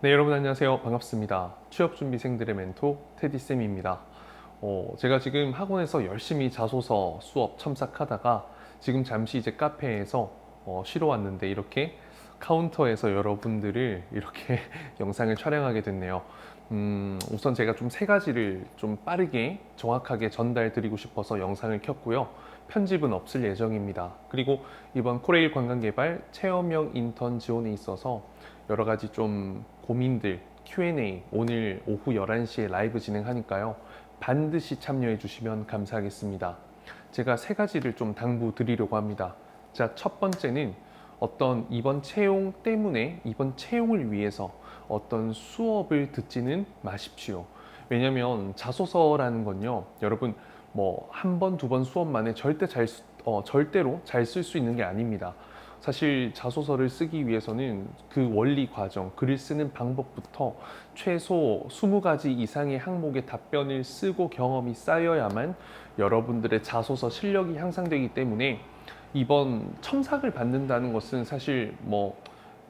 네, 여러분 안녕하세요. 반갑습니다. 취업준비생들의 멘토 테디쌤입니다. 제가 지금 학원에서 열심히 자소서 수업 참석하다가 지금 잠시 이제 카페에서 쉬러 왔는데 이렇게 카운터에서 여러분들을 이렇게 영상을 촬영하게 됐네요. 우선 제가 좀 세 가지를 좀 빠르게 정확하게 전달 드리고 싶어서 영상을 켰고요. 편집은 없을 예정입니다. 그리고 이번 코레일 관광개발 체험형 인턴 지원에 있어서 여러 가지 좀 고민들 Q&A 오늘 오후 11시에 라이브 진행하니까요. 반드시 참여해 주시면 감사하겠습니다. 제가 세 가지를 좀 당부 드리려고 합니다. 자, 첫 번째는 어떤 이번 채용 때문에 이번 채용을 위해서 어떤 수업을 듣지는 마십시오. 왜냐면 자소서라는 건요, 여러분 뭐 한 번, 두 번 수업만에 절대로 잘 쓸 수 있는 게 아닙니다. 사실 자소서를 쓰기 위해서는 그 원리 과정, 글을 쓰는 방법부터 최소 20가지 이상의 항목의 답변을 쓰고 경험이 쌓여야만 여러분들의 자소서 실력이 향상되기 때문에 이번 첨삭을 받는다는 것은 사실 뭐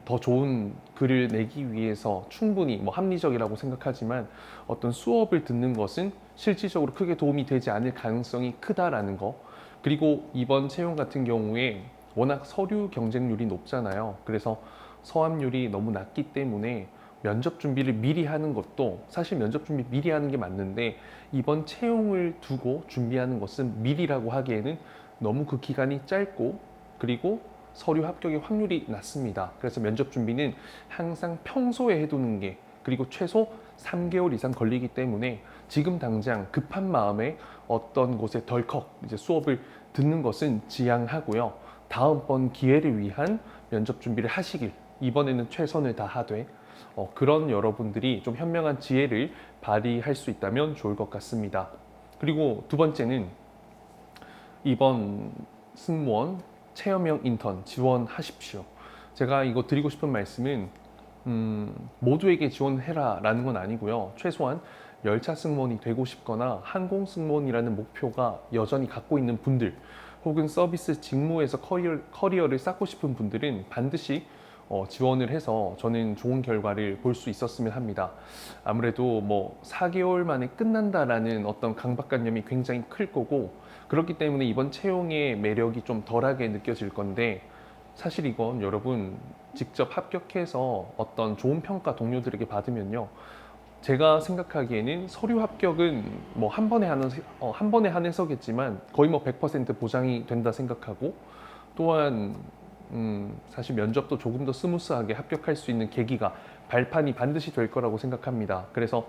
더 좋은 글을 내기 위해서 충분히 뭐 합리적이라고 생각하지만 어떤 수업을 듣는 것은 실질적으로 크게 도움이 되지 않을 가능성이 크다라는 거. 그리고 이번 채용 같은 경우에 워낙 서류 경쟁률이 높잖아요. 그래서 서합률이 너무 낮기 때문에 면접 준비를 미리 하는 것도 사실 면접 준비 미리 하는 게 맞는데 이번 채용을 두고 준비하는 것은 미리라고 하기에는 너무 그 기간이 짧고 그리고 서류 합격의 확률이 낮습니다. 그래서 면접 준비는 항상 평소에 해두는 게 그리고 최소 3개월 이상 걸리기 때문에 지금 당장 급한 마음에 어떤 곳에 덜컥 이제 수업을 듣는 것은 지양하고요. 다음번 기회를 위한 면접 준비를 하시길 이번에는 최선을 다하되 그런 여러분들이 좀 현명한 지혜를 발휘할 수 있다면 좋을 것 같습니다. 그리고 두 번째는 이번 승무원 체험형 인턴 지원하십시오. 제가 이거 드리고 싶은 말씀은 모두에게 지원해라 라는 건 아니고요. 최소한 열차 승무원이 되고 싶거나 항공 승무원이라는 목표가 여전히 갖고 있는 분들 혹은 서비스 직무에서 커리어를 쌓고 싶은 분들은 반드시 지원을 해서 저는 좋은 결과를 볼 수 있었으면 합니다. 아무래도 뭐 4개월 만에 끝난다라는 어떤 강박관념이 굉장히 클 거고 그렇기 때문에 이번 채용의 매력이 좀 덜하게 느껴질 건데 사실 이건 여러분 직접 합격해서 어떤 좋은 평가 동료들에게 받으면요. 제가 생각하기에는 서류 합격은 뭐 한 번에 한해서겠지만 거의 뭐 100% 보장이 된다 생각하고 또한 사실 면접도 조금 더 스무스하게 합격할 수 있는 계기가 발판이 반드시 될 거라고 생각합니다. 그래서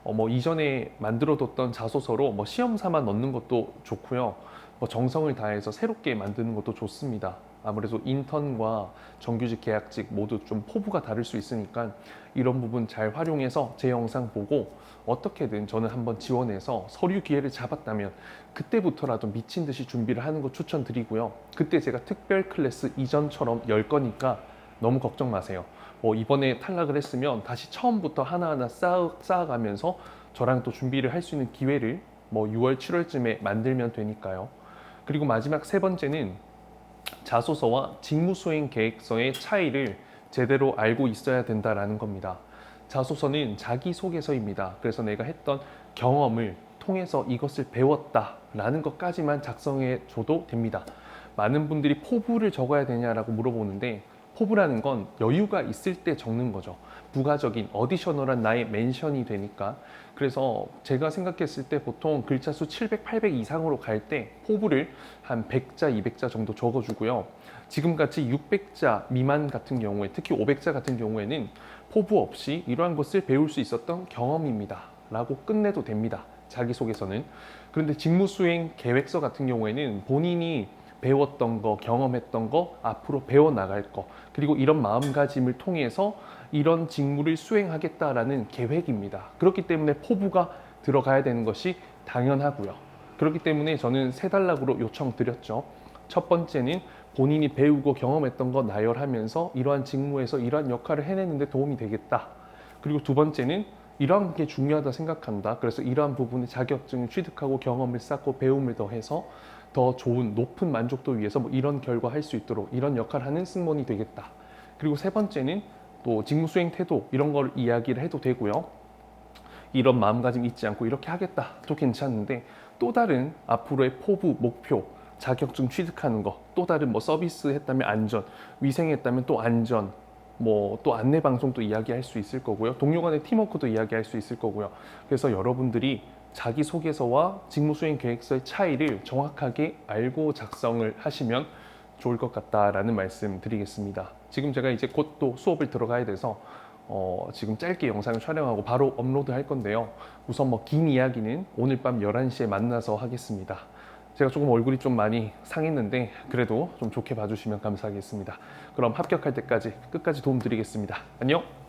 뭐 이전에 만들어뒀던 자소서로 뭐 시험 삼아 넣는 것도 좋고요. 뭐 정성을 다해서 새롭게 만드는 것도 좋습니다. 아무래도 인턴과 정규직, 계약직 모두 좀 포부가 다를 수 있으니까 이런 부분 잘 활용해서 제 영상 보고 어떻게든 저는 한번 지원해서 서류 기회를 잡았다면 그때부터라도 미친 듯이 준비를 하는 거 추천드리고요. 그때 제가 특별 클래스 이전처럼 열 거니까 너무 걱정 마세요. 이번에 탈락을 했으면 다시 처음부터 하나하나 쌓아가면서 저랑 또 준비를 할 수 있는 기회를 뭐 6월, 7월쯤에 만들면 되니까요. 그리고 마지막 세 번째는 자소서와 직무수행 계획서의 차이를 제대로 알고 있어야 된다라는 겁니다. 자소서는 자기소개서입니다. 그래서 내가 했던 경험을 통해서 이것을 배웠다라는 것까지만 작성해 줘도 됩니다. 많은 분들이 포부를 적어야 되냐라고 물어보는데 포부라는 건 여유가 있을 때 적는 거죠. 부가적인 어디셔널한 나의 멘션이 되니까. 그래서 제가 생각했을 때 보통 글자 수 700, 800 이상으로 갈 때 포부를 한 100자, 200자 정도 적어주고요. 지금같이 600자 미만 같은 경우에 특히 500자 같은 경우에는 포부 없이 이러한 것을 배울 수 있었던 경험입니다. 라고 끝내도 됩니다. 자기소개서는. 그런데 직무수행 계획서 같은 경우에는 본인이 배웠던 거, 경험했던 거, 앞으로 배워나갈 거, 그리고 이런 마음가짐을 통해서 이런 직무를 수행하겠다라는 계획입니다. 그렇기 때문에 포부가 들어가야 되는 것이 당연하고요. 그렇기 때문에 저는 세 단락으로 요청드렸죠. 첫 번째는 본인이 배우고 경험했던 거 나열하면서 이러한 직무에서 이러한 역할을 해내는데 도움이 되겠다. 그리고 두 번째는 이러한 게 중요하다 생각한다. 그래서 이러한 부분에 자격증을 취득하고 경험을 쌓고 배움을 더해서 더 좋은 높은 만족도 위해서 뭐 이런 결과 할 수 있도록 이런 역할을 하는 승무원이 되겠다. 그리고 세 번째는 또 직무 수행 태도 이런 걸 이야기를 해도 되고요. 이런 마음가짐 잊지 않고 이렇게 하겠다도 괜찮은데 또 다른 앞으로의 포부, 목표, 자격증 취득하는 거, 또 다른 뭐 서비스 했다면 안전, 위생 했다면 또 안전, 뭐 또 안내 방송도 이야기할 수 있을 거고요. 동료 간의 팀워크도 이야기할 수 있을 거고요. 그래서 여러분들이 자기소개서와 직무수행 계획서의 차이를 정확하게 알고 작성을 하시면 좋을 것 같다라는 말씀 드리겠습니다. 지금 제가 이제 곧 또 수업을 들어가야 돼서 지금 짧게 영상을 촬영하고 바로 업로드 할 건데요. 우선 뭐 긴 이야기는 오늘 밤 11시에 만나서 하겠습니다. 제가 조금 얼굴이 좀 많이 상했는데 그래도 좀 좋게 봐주시면 감사하겠습니다. 그럼 합격할 때까지 끝까지 도움 드리겠습니다. 안녕!